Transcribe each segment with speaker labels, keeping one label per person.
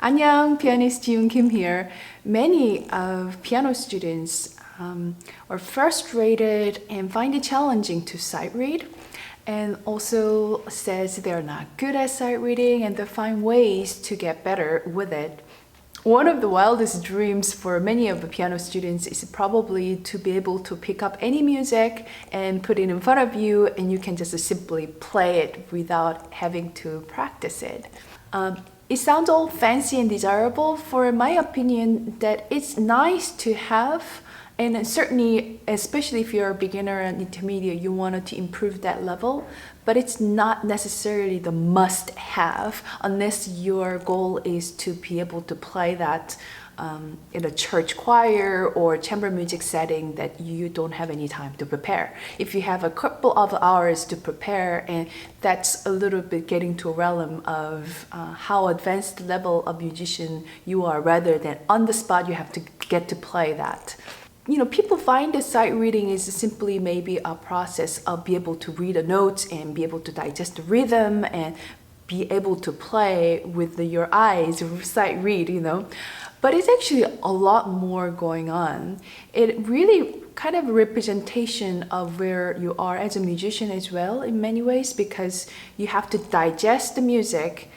Speaker 1: 안녕, pianist Yoon Kim here. Many of piano students are frustrated and find it challenging to sight read, and also says they're not good at sight reading and they find ways to get better with it. One of the wildest dreams for many of the piano students is probably to be able to pick up any music and put it in front of you, and you can just simply play it without having to practice it. It sounds all fancy and desirable. For my opinion, that it's nice to have, and certainly, especially if you're a beginner and intermediate, you wanted to improve that level, but it's not necessarily the must-have unless your goal is to be able to play that in a church choir or chamber music setting that you don't have any time to prepare. If you have a couple of hours to prepare, and that's a little bit getting to a realm of how advanced level of musician you are, rather than on the spot you have to get to play that. You know, people find that sight reading is simply maybe a process of be able to read the notes and be able to digest the rhythm and be able to play with your eyes, sight read, you know. But it's actually a lot more going on. It really kind of a representation of where you are as a musician as well in many ways, because you have to digest the music.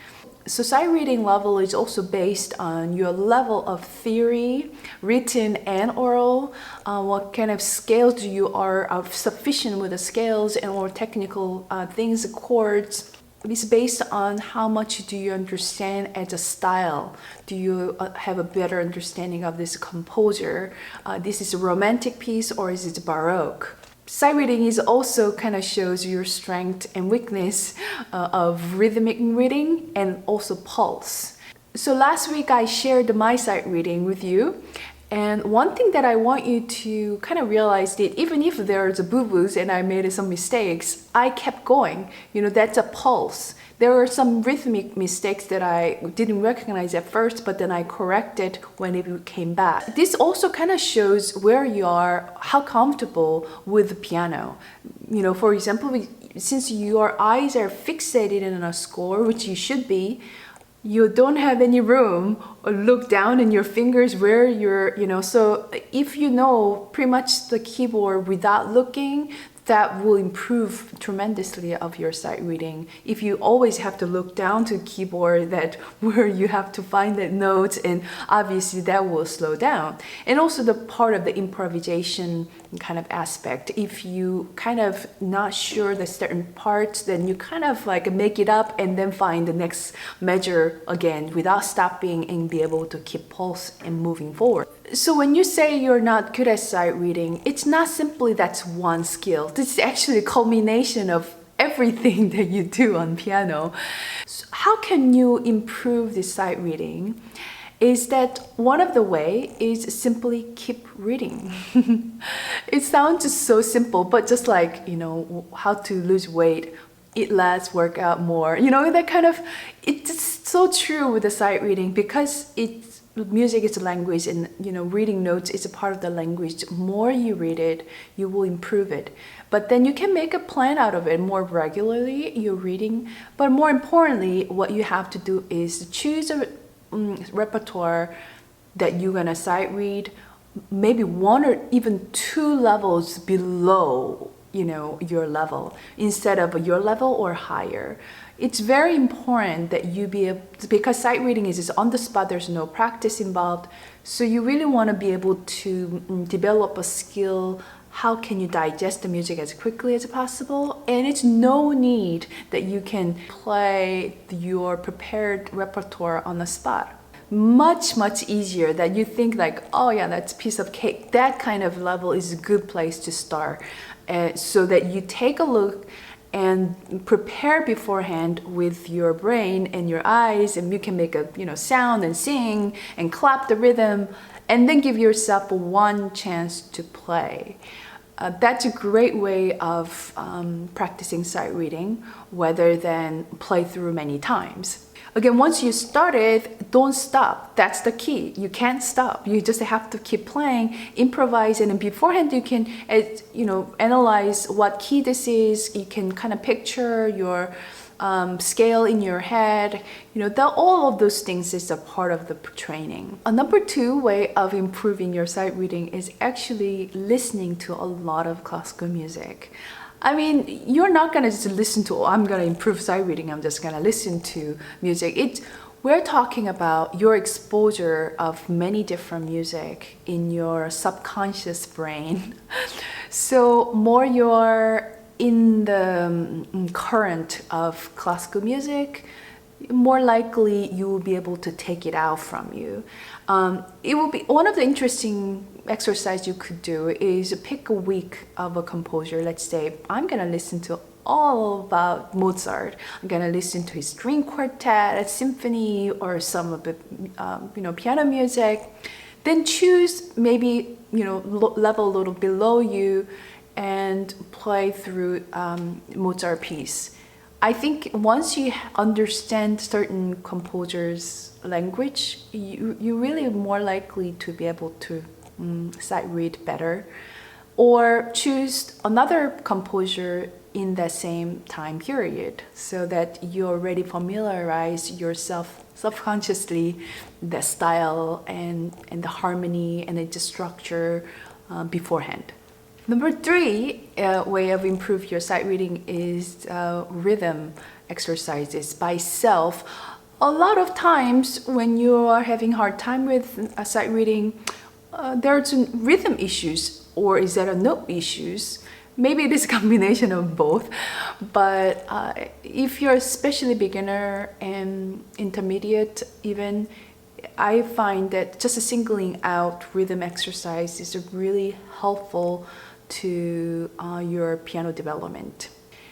Speaker 1: So sight reading level is also based on your level of theory, written and oral, what kind of scales you are sufficient with the scales and or technical things, chords. It's based on how much do you understand as a style. Do you have a better understanding of this composer? This is a romantic piece or is it Baroque? Sight reading is also kind of shows your strength and weakness of rhythmic reading and also pulse. So last week I shared my sight reading with you. And one thing that I want you to kind of realize that even if there's a boo-boos and I made some mistakes, I kept going. You know, that's a pulse. There were some rhythmic mistakes that I didn't recognize at first, but then I corrected when it came back. This also kind of shows where you are, how comfortable with the piano. You know, for example, since your eyes are fixated in a score, which you should be, you don't have any room or look down in your fingers where you're, you know, so if you know pretty much the keyboard without looking, that will improve tremendously of your sight reading. If you always have to look down to the keyboard, that where you have to find the notes, and obviously that will slow down. And also the part of the improvisation kind of aspect. If you kind of not sure the certain parts, then you kind of like make it up and then find the next measure again without stopping and be able to keep pulse and moving forward. So when you say you're not good at sight reading, it's not simply that's one skill. This is actually a culmination of everything that you do on piano. So how can you improve the sight reading? Is that one of the way is simply keep reading. It sounds so simple, but just like, you know, how to lose weight, eat less, work out more, you know, that kind of, it's so true with the sight reading, because music is a language, and you know, reading notes is a part of the language. The more you read it, you will improve it. But then you can make a plan out of it more regularly, you're reading. But more importantly, what you have to do is choose a repertoire that you're gonna sight read, maybe one or even two levels below, you know, your level, instead of your level or higher. It's very important that you be able, because sight reading is on the spot, there's no practice involved. So you really want to be able to develop a skill. How can you digest the music as quickly as possible? And it's no need that you can play your prepared repertoire on the spot. Much easier that you think like, oh yeah, that's a piece of cake. That kind of level is a good place to start, so that you take a look and prepare beforehand with your brain and your eyes, and you can make a, you know, sound and sing and clap the rhythm, and then give yourself one chance to play. That's a great way of practicing sight reading, rather than play through many times. Again, once you started, don't stop. That's the key. You can't stop. You just have to keep playing, improvise, and then beforehand you can, you know, analyze what key this is. You can kind of picture your scale in your head. All of those things is a part of the training. A number 2 way of improving your sight reading is actually listening to a lot of classical music. I mean, you're not gonna just listen to, I'm gonna improve sight reading, I'm just gonna listen to music. We're talking about your exposure of many different music in your subconscious brain. So more you're in the current of classical music, more likely you will be able to take it out from you. It will be one of the interesting exercise you could do is pick a week of a composer. Let's say I'm gonna listen to all about Mozart. I'm gonna listen to his string quartet, a symphony, or some of the piano music. Then choose maybe level a little below you and play through Mozart piece. I think once you understand certain composers' language, you really more likely to be able to sight read better, or choose another composer in that same time period so that you already familiarize yourself subconsciously the style and the harmony and the structure beforehand. Number 3 way of improve your sight reading is rhythm exercises by self. A lot of times when you are having hard time with sight reading, there's rhythm issues, or is that a note issues? Maybe it is a combination of both, but if you're especially beginner and intermediate even, I find that just singling out rhythm exercise is really helpful to your piano development.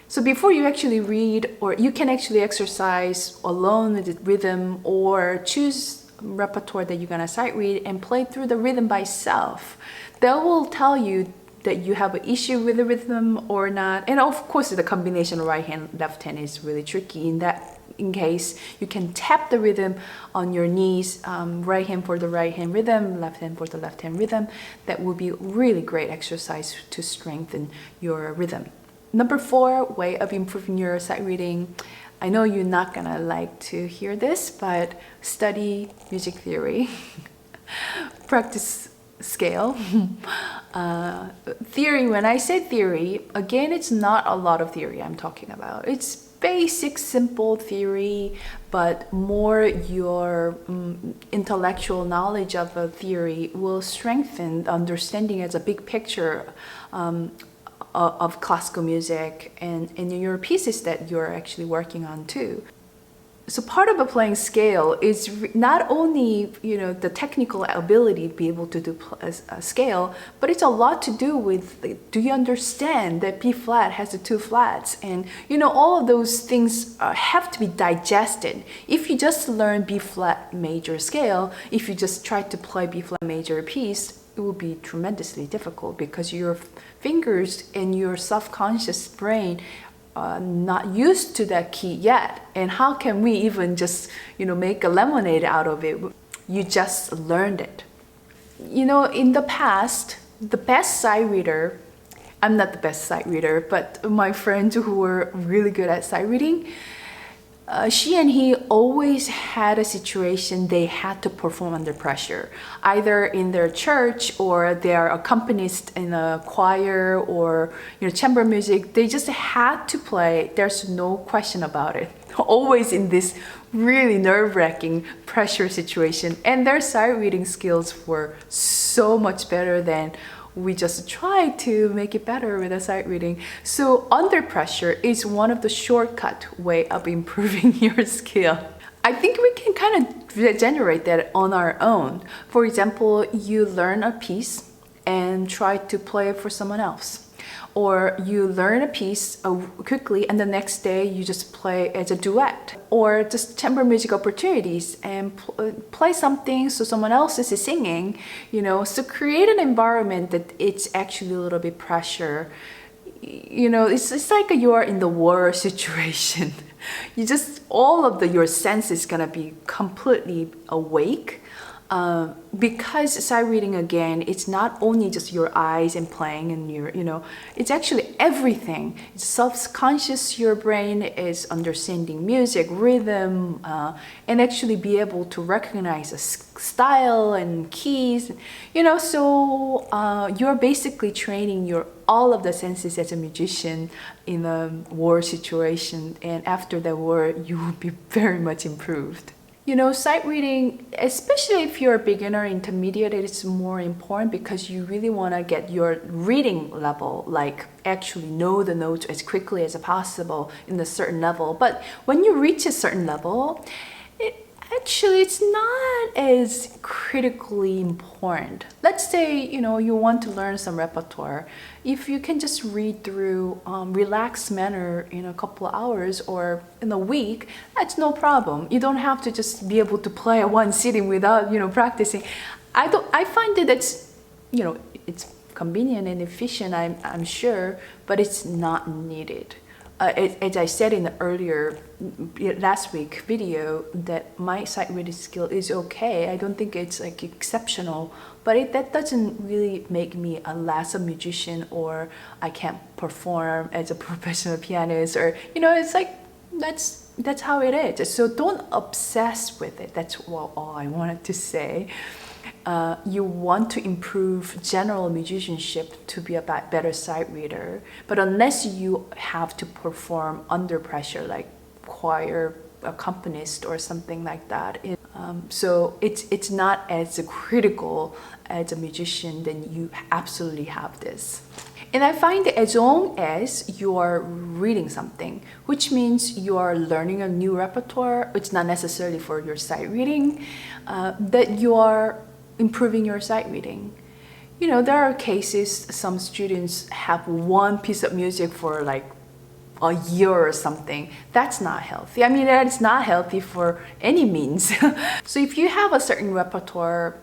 Speaker 1: So before you actually read, or you can actually exercise alone with the rhythm, or choose repertoire that you're gonna sight read and play through the rhythm by self. That will tell you that you have an issue with the rhythm or not. And of course, the combination of right hand, left hand is really tricky. In case you can tap the rhythm on your knees, right hand for the right hand rhythm, left hand for the left hand rhythm. That will be really great exercise to strengthen your rhythm. Number 4 way of improving your sight reading. I know you're not gonna like to hear this, but study music theory. Practice scale. Theory, when I say theory, again, it's not a lot of theory I'm talking about. It's basic, simple theory, but more your intellectual knowledge of a theory will strengthen the understanding as a big picture of classical music and in your pieces that you're actually working on too. So part of a playing scale is not only the technical ability to be able to do a scale, but it's a lot to do with, do you understand that B flat has the 2 flats, and all of those things have to be digested. If you just learn B flat major scale, if you just try to play B flat major piece, it will be tremendously difficult because your fingers and your subconscious brain not used to that key yet. And how can we even just make a lemonade out of it? You just learned it. In the past, the best sight reader, I'm not the best sight reader, but my friends who were really good at sight reading, she and he always had a situation they had to perform under pressure, either in their church or they're accompanist in a choir or chamber music. They just had to play. There's no question about it. Always in this really nerve-wracking pressure situation, and their sight reading skills were so much better than we just try to make it better with a sight reading. So under pressure is one of the shortcut way of improving your skill. I think we can kind of generate that on our own. For example, you learn a piece and try to play it for someone else. Or you learn a piece quickly and the next day you just play as a duet. Or just chamber music opportunities and play something so someone else is singing, So create an environment that it's actually a little bit pressure. It's like you're in the war situation. All of your senses gonna be completely awake. Because sight reading, again, it's not only just your eyes and playing and it's actually everything. It's self-conscious. Your brain is understanding music, rhythm, and actually be able to recognize a style and keys, so you're basically training all of the senses as a musician in a war situation, and after the war you will be very much improved. Sight reading, especially if you're a beginner, intermediate, it's more important because you really want to get your reading level, like actually know the notes as quickly as possible in a certain level. But when you reach a certain level, it's not as critically important. Let's say, you want to learn some repertoire. If you can just read through relaxed manner in a couple of hours or in a week, that's no problem. You don't have to just be able to play at one sitting without, practicing. I find that it's convenient and efficient, I'm sure, but it's not needed. As I said in the earlier last week video, that my sight reading skill is okay. I don't think it's like exceptional, but that doesn't really make me a lesser musician, or I can't perform as a professional pianist, or it's like that's how it is. So don't obsess with it. That's all I wanted to say. You want to improve general musicianship to be a better sight reader, but unless you have to perform under pressure, like choir accompanist or something like that, so it's not as critical as a musician, then you absolutely have this. And I find that as long as you are reading something, which means you are learning a new repertoire, it's not necessarily for your sight reading, that you are improving your sight reading. There are cases some students have one piece of music for like a year or something. That's not healthy. That's not healthy for any means. So if you have a certain repertoire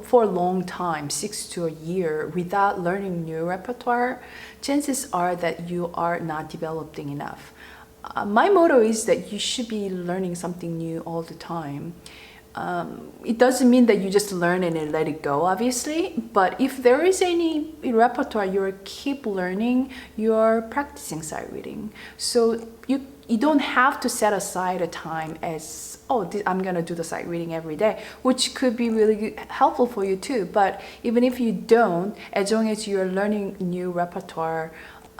Speaker 1: for a long time, 6 to a year, without learning new repertoire, chances are that you are not developing enough. My motto is that you should be learning something new all the time. It doesn't mean that you just learn it and let it go, obviously, but if there is any repertoire you keep learning, you're practicing sight reading. So you don't have to set aside a time as, I'm gonna do the sight reading every day, which could be really helpful for you too. But even if you don't, as long as you're learning new repertoire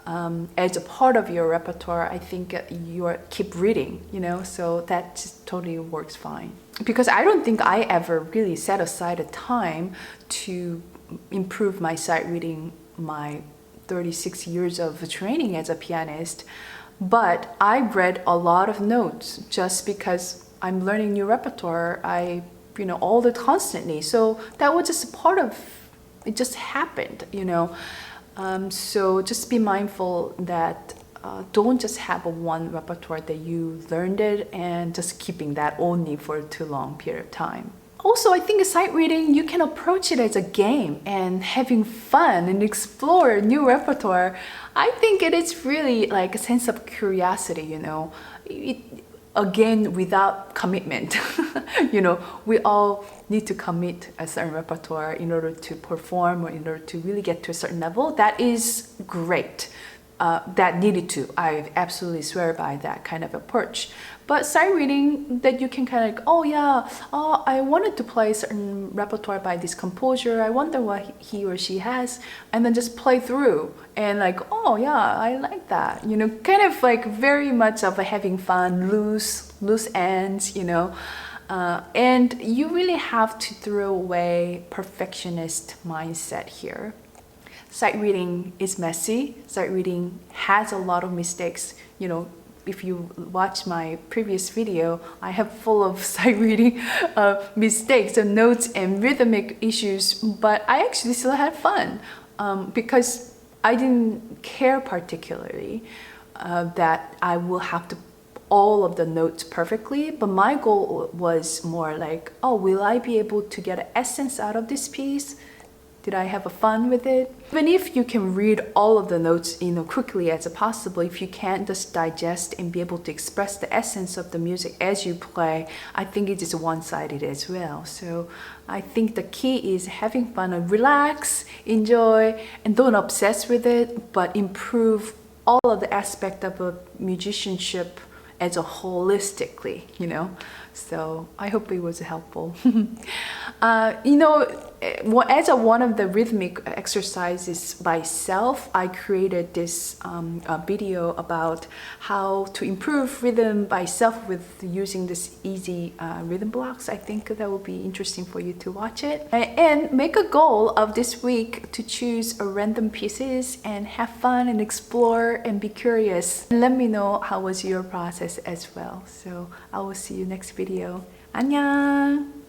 Speaker 1: as a part of your repertoire, I think you keep reading, so that just totally works fine. Because I don't think I ever really set aside a time to improve my sight reading, my 36 years of training as a pianist. But I read a lot of notes just because I'm learning new repertoire. All the constantly. So that was just a part of it. Just happened, So just be mindful that don't just have one repertoire that you learned it and just keeping that only for a too long period of time. Also, I think sight reading, you can approach it as a game and having fun and explore new repertoire. I think it is really like a sense of curiosity, again, without commitment. We all need to commit a certain repertoire in order to perform or in order to really get to a certain level. That is great. That needed to. I absolutely swear by that kind of approach. But sight reading, that you can kind of like, I wanted to play a certain repertoire by this composer. I wonder what he or she has, and then just play through and like, I like that. Kind of like very much of a having fun, loose ends. And you really have to throw away perfectionist mindset here. Sight reading is messy. Sight reading has a lot of mistakes. If you watch my previous video, I have full of sight reading mistakes and notes and rhythmic issues, but I actually still had fun because I didn't care particularly that I will have to all of the notes perfectly, but my goal was more like, will I be able to get an essence out of this piece? Did I have fun with it? Even if you can read all of the notes, quickly as possible, if you can't just digest and be able to express the essence of the music as you play, I think it is one-sided as well. So I think the key is having fun and relax, enjoy, and don't obsess with it, but improve all of the aspect of a musicianship as a holistically, So I hope it was helpful. As one of the rhythmic exercises by self, I created this video about how to improve rhythm by self with using this easy rhythm blocks. I think that will be interesting for you to watch it. And make a goal of this week to choose a random pieces and have fun and explore and be curious. And let me know how was your process as well. So I will see you next video. 안녕!